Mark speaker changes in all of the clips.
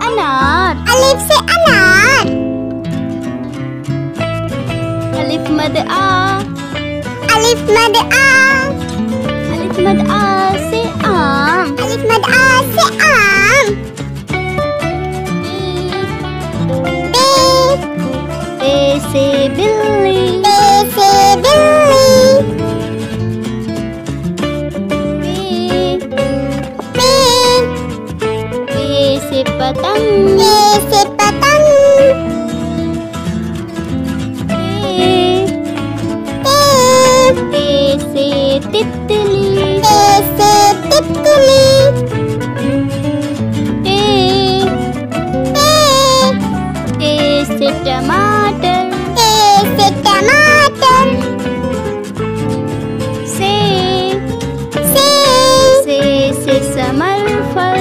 Speaker 1: अनार।
Speaker 2: अलिफ से अनार।
Speaker 1: अलिफ मद आ।
Speaker 2: अलिफ मद आ।
Speaker 1: अलिफ मद आ से आम।
Speaker 2: अलिफ मद आ से आम।
Speaker 1: बे से बिल्ली।
Speaker 2: बे से बिल्ली।
Speaker 1: बे से पतंग।
Speaker 2: बे से पतंग।
Speaker 1: ते से तितली।
Speaker 2: ते से तितली।
Speaker 1: ते से टमाटर।
Speaker 2: ते से टमाटर।
Speaker 1: से समरफल।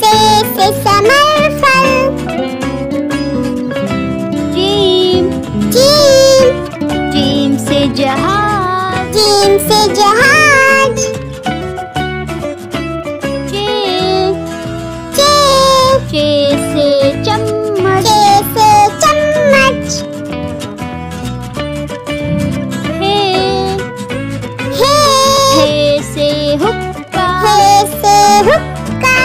Speaker 2: से समरफल।
Speaker 1: जीम।
Speaker 2: जीम।
Speaker 1: जीम से जहाज।
Speaker 2: जीम से जहाज।
Speaker 1: चे
Speaker 2: चे
Speaker 1: से चम्मच।
Speaker 2: चे से चम्मच।
Speaker 1: हे
Speaker 2: हे
Speaker 1: से हुक्का।
Speaker 2: हे से हुक्का।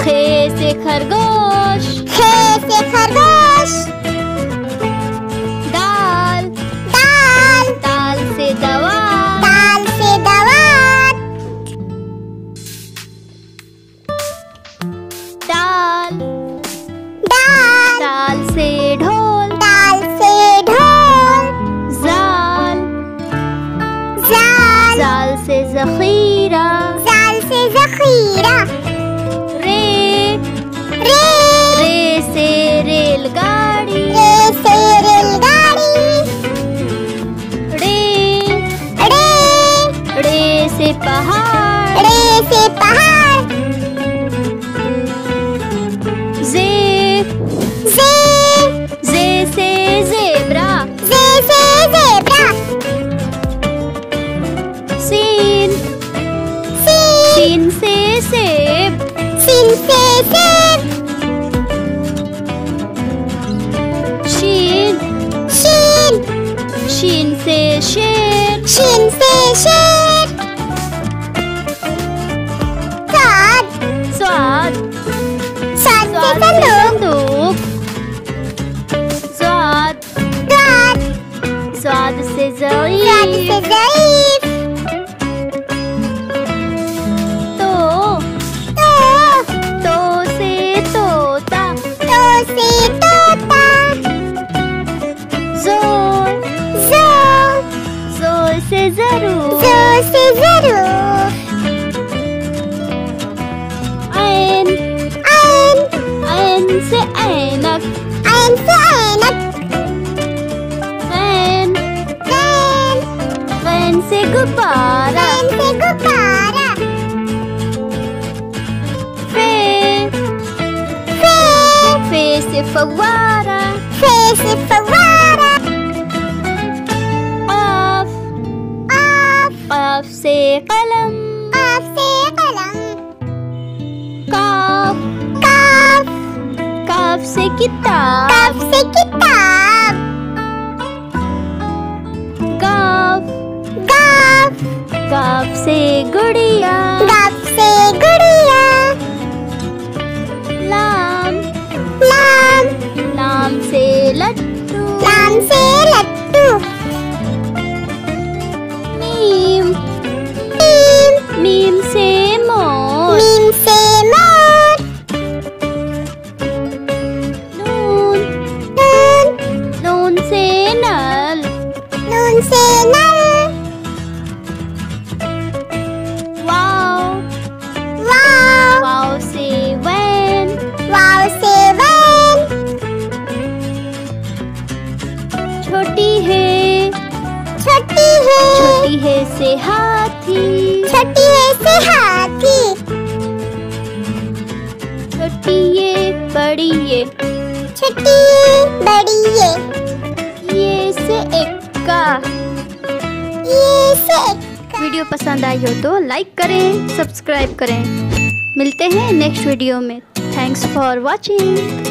Speaker 1: खे से खरगोश।
Speaker 2: खे से खरगोश।
Speaker 1: दाल से दवात।
Speaker 2: दाल से दवात।
Speaker 1: दाल से ढोल।
Speaker 2: दाल से ढोल।
Speaker 1: जाल से ज़ख़ीरा।
Speaker 2: जाल से ज़ख़ीरा।
Speaker 1: रे से रेलगाड़ी।
Speaker 2: रे से रेलगाड़ी।
Speaker 1: रे से पहाड़।
Speaker 2: रे से पहाड़।
Speaker 1: जे से ज़ेब्रा।
Speaker 2: जे से ज़ेब्रा।
Speaker 1: सीन से सेब।
Speaker 2: सीन से सेब।
Speaker 1: शीन से शेर।
Speaker 2: शीन से शेर।
Speaker 1: स्वाद
Speaker 2: से संदूक।
Speaker 1: स्वाद से ज़ईफ़। तो से तोता।
Speaker 2: से तोता।
Speaker 1: ज़ोर से ज़रूर।
Speaker 2: से ज़रूर।
Speaker 1: ऐन से ऐनक।
Speaker 2: ऐन से ऐनक।
Speaker 1: गैन से गुब्बारा।
Speaker 2: से गुब्बारा।
Speaker 1: फे से फव्वारा।
Speaker 2: फे से फव्वारा।
Speaker 1: क़ाफ से कलम।
Speaker 2: क़ाफ से कलम।
Speaker 1: काफ से किताब।
Speaker 2: काफ से किताब।
Speaker 1: गाफ से गुड़िया।
Speaker 2: गाफ से गुड़िया।
Speaker 1: लाम से लट्टू।
Speaker 2: लाम से लट्टू।
Speaker 1: मीम से मोर।
Speaker 2: मीम से मोर।
Speaker 1: नून से नल।
Speaker 2: नून से नल।
Speaker 1: वाव से वैन।
Speaker 2: से वैन।
Speaker 1: छोटी है से हाथी।
Speaker 2: छोटी है से हाथी।
Speaker 1: छोटी ये बड़ी ये।
Speaker 2: छोटी बड़ी ये
Speaker 1: से एक्का।
Speaker 2: ये से एक्का।
Speaker 1: वीडियो पसंद आई हो तो लाइक करें, सब्सक्राइब करें। मिलते हैं नेक्स्ट वीडियो में। Thanks for watching.